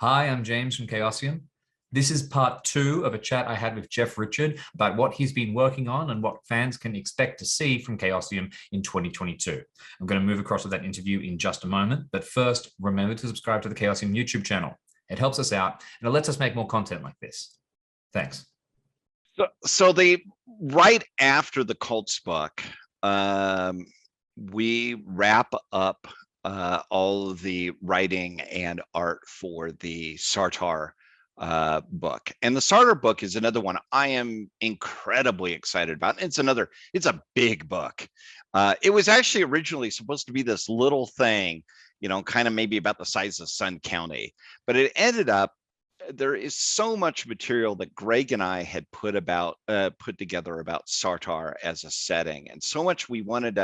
Hi, I'm James from Chaosium. This is part two of a chat I had with Jeff Richard about what he's been working on and what fans can expect to see from Chaosium in 2022. I'm going to move across to that interview in just a moment, but first, remember to subscribe to the Chaosium YouTube channel. It helps us out and it lets us make more content like this. Thanks. So they right after the Colts book, we wrap up all of the writing and art for the Sartar book. And the Sartar book is another one I am incredibly excited about. It's a big book. It was actually originally supposed to be this little thing, kind of maybe about the size of Sun County, but it ended up, there is so much material that Greg and I had put together about Sartar as a setting, and so much we wanted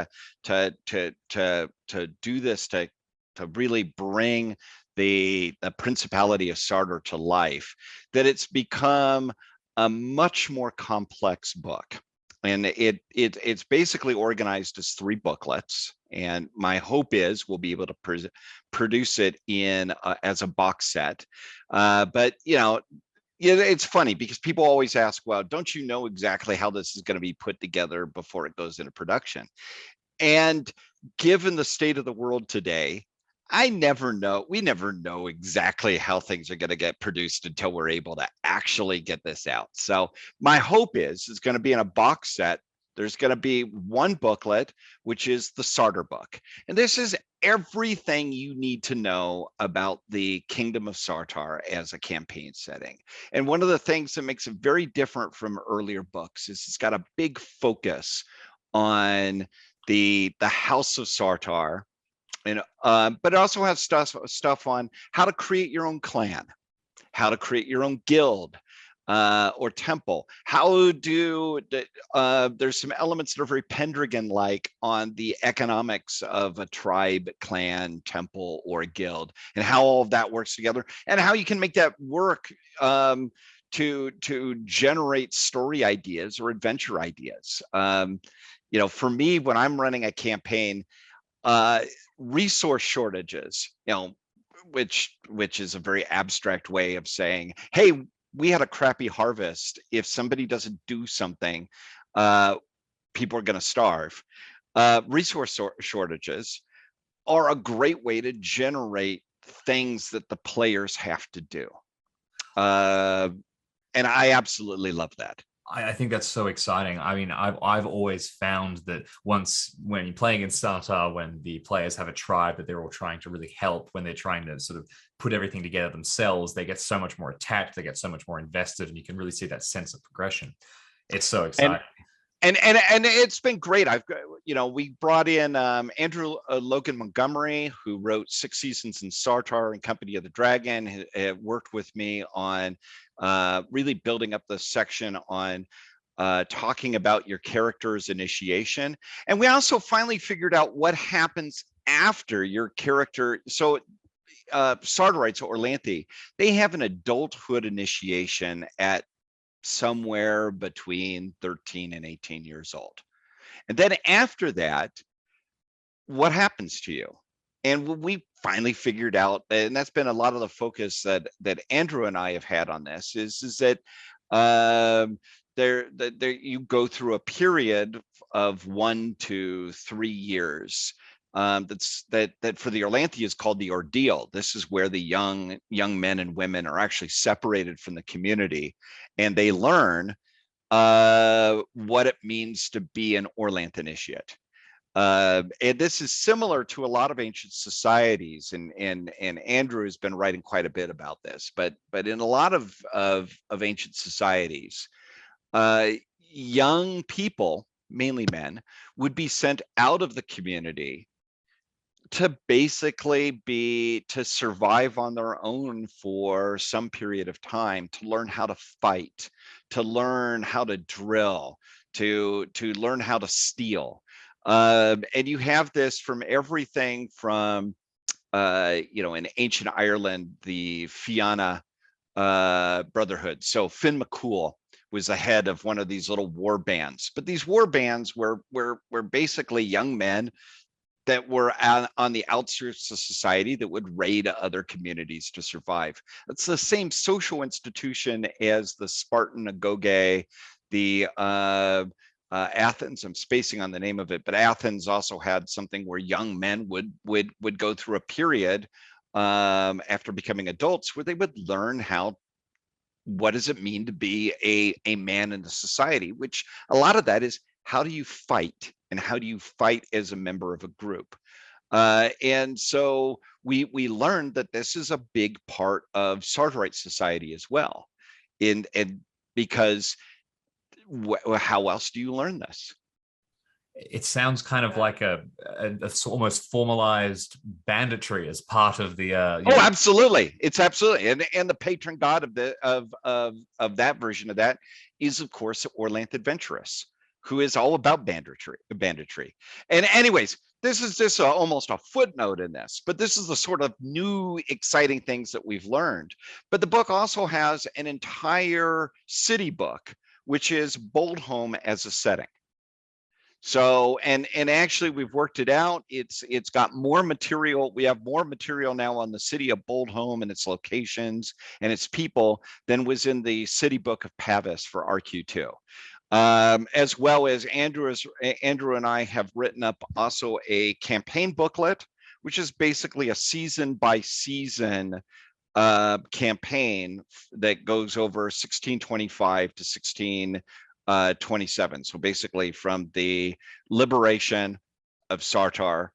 to do this to really bring the Principality of Sartar to life, that it's become a much more complex book. And it's basically organized as 3 booklets, and my hope is we'll be able to produce it in as a box set. But it's funny because people always ask, well, don't you know exactly how this is going to be put together before it goes into production? And given the state of the world today, we never know exactly how things are going to get produced until we're able to actually get this out. So my hope is it's going to be in a box set. There's going to be 1 booklet, which is the Sartar book. And this is everything you need to know about the Kingdom of Sartar as a campaign setting. And one of the things that makes it very different from earlier books is it's got a big focus on the House of Sartar. And but it also has stuff on how to create your own clan, how to create your own guild or temple. There's some elements that are very Pendragon-like on the economics of a tribe, clan, temple, or a guild, and how all of that works together, and how you can make that work to generate story ideas or adventure ideas. For me, when I'm running a campaign, resource shortages, which is a very abstract way of saying, hey, we had a crappy harvest. If somebody doesn't do something, people are going to starve. Resource shortages are a great way to generate things that the players have to do. And I absolutely love that. I think that's so exciting. I mean, I've always found that when you're playing in Sartar, when the players have a tribe that they're all trying to really help, when they're trying to sort of put everything together themselves, they get so much more attached, they get so much more invested, and you can really see that sense of progression. It's so exciting. And it's been great. We brought in Andrew Logan Montgomery, who wrote 6 seasons in Sartar and Company of the Dragon, worked with me on really building up the section on talking about your character's initiation. And we also finally figured out what happens after your character. So Sartarites, Orlanthe, they have an adulthood initiation at somewhere between 13 and 18 years old. And then after that, what happens to you? And we finally figured out, and that's been a lot of the focus that Andrew and I have had on this, is that you go through a period of 1 to 3 years. That for the Orlanthe is called the ordeal. This is where the young men and women are actually separated from the community, and they learn what it means to be an Orlanthe initiate. And this is similar to a lot of ancient societies, and Andrew has been writing quite a bit about this. But in a lot of ancient societies, young people, mainly men, would be sent out of the community to basically to survive on their own for some period of time, to learn how to fight, to learn how to drill, to learn how to steal. And you have this from everything from, in ancient Ireland, the Fianna Brotherhood. So Finn McCool was the head of one of these little war bands, but these war bands were basically young men that were on the outskirts of society that would raid other communities to survive. It's the same social institution as the Spartan agoge, the Athens. I'm spacing on the name of it, but Athens also had something where young men would go through a period after becoming adults where they would learn what does it mean to be a man in the society, which a lot of that is how do you fight and how do you fight as a member of a group. And so we learned that this is a big part of Sartorite society as well. And because how else do you learn this? It sounds kind of like a almost formalized banditry as part of the absolutely, it's absolutely, and the patron god of the of that version of that is of course Orlanthe Adventurous, who is all about banditry. And anyways, this is just almost a footnote in this, but this is the sort of new exciting things that we've learned. But the book also has an entire city book, which is Boldhome as a setting. So, and actually we've worked it out. It's got more material. We have more material now on the city of Boldhome and its locations and its people than was in the city book of Pavis for RQ2. As well as Andrew and I have written up also a campaign booklet, which is basically a season by season campaign that goes over 1625 to 1627. So basically from the liberation of Sartar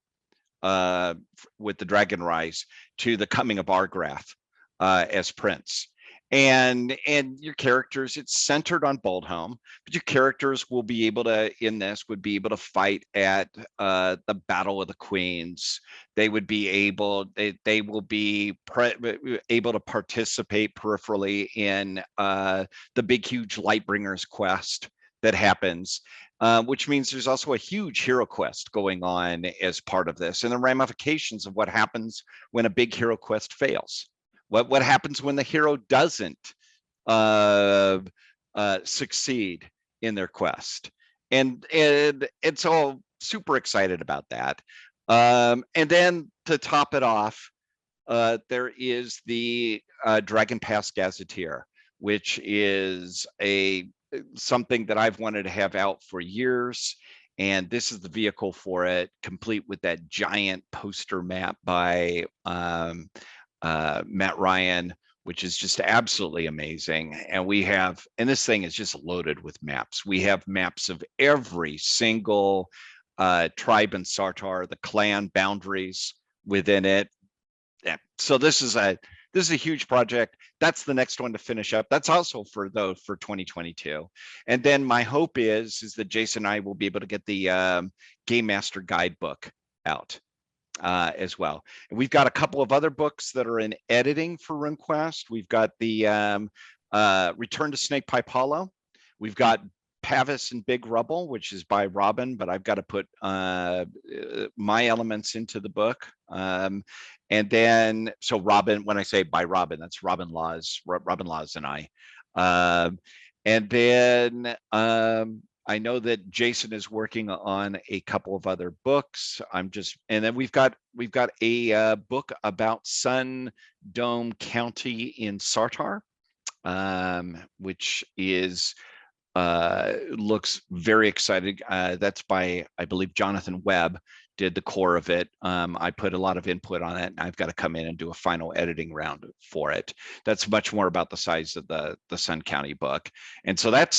with the Dragon Rise to the coming of Argrath as prince. And your characters, it's centered on Boldhome, but your characters will be able to, in this, would be able to fight at the Battle of the Queens. They would be able, they will be able to participate peripherally in the big, huge Lightbringers quest that happens, which means there's also a huge hero quest going on as part of this, and the ramifications of what happens when a big hero quest fails. What happens when the hero doesn't succeed in their quest, and so super excited about that. And then to top it off, there is the Dragon Pass Gazetteer, which is something that I've wanted to have out for years. And this is the vehicle for it, complete with that giant poster map by Matt Ryan, which is just absolutely amazing. And and this thing is just loaded with maps. We have maps of every single tribe in Sartar, the clan boundaries within it. Yeah. So this is a huge project. That's the next one to finish up. That's also for 2022. And then my hope is that Jason and I will be able to get the Game Master Guidebook out as well. And we've got a couple of other books that are in editing for RuneQuest. We've got the Return to Snakepipe Hollow. We've got Pavis and Big Rubble, which is by Robin, but I've got to put my elements into the book. And then, so Robin, when I say by Robin, that's Robin Laws and I. And then I know that Jason is working on a couple of other books. And then we've got a book about Sun Dome County in Sartar, which is looks very exciting. That's by, I believe, Jonathan Webb did the core of it. I put a lot of input on it, and I've got to come in and do a final editing round for it. That's much more about the size of the Sun County book. And so that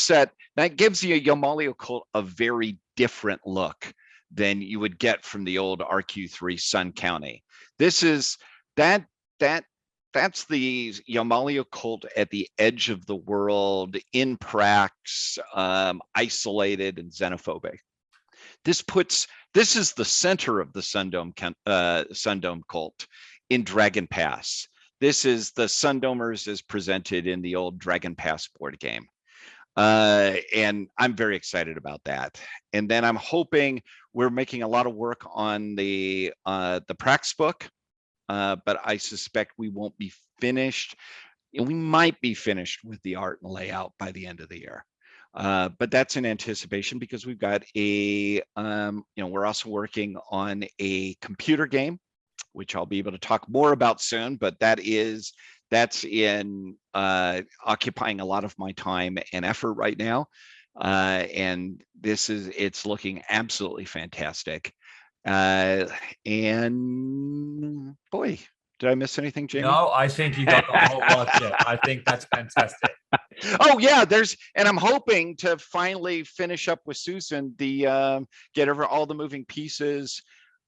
gives the Yamali Occult a very different look than you would get from the old RQ3 Sun County. This is that's the Yamali Occult at the edge of the world, in prax, isolated and xenophobic. This is the center of the Sundome cult in Dragon Pass. This is the Sundomers as presented in the old Dragon Pass board game. And I'm very excited about that. And then I'm hoping, we're making a lot of work on the Prax book, but I suspect we won't be finished. We might be finished with the art and layout by the end of the year. But that's in anticipation because we've got we're also working on a computer game, which I'll be able to talk more about soon, but that's in occupying a lot of my time and effort right now. And it's looking absolutely fantastic. And boy, did I miss anything, Jamie? No, I think you got the whole lot, Jeff. I think that's fantastic. Oh yeah, and I'm hoping to finally finish up with Susan get over all the moving pieces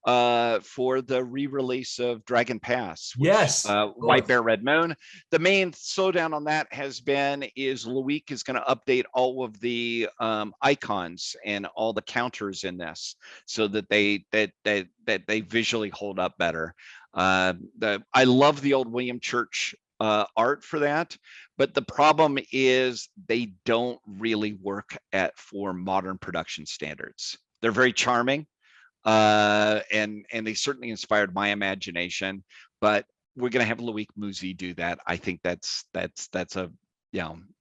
for the re-release of Dragon Pass, which Yes. White Bear Red Moon. The main slowdown on that is Loic is going to update all of the icons and all the counters in this so that they visually hold up better. I love the old William Church art for that, but the problem is they don't really work for modern production standards. They're very charming, and they certainly inspired my imagination, but we're going to have Loic Muzi do that. I think that's a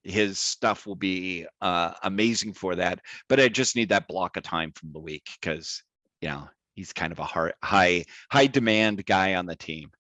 his stuff will be amazing for that, but I just need that block of time from Loic because he's kind of a high demand guy on the team.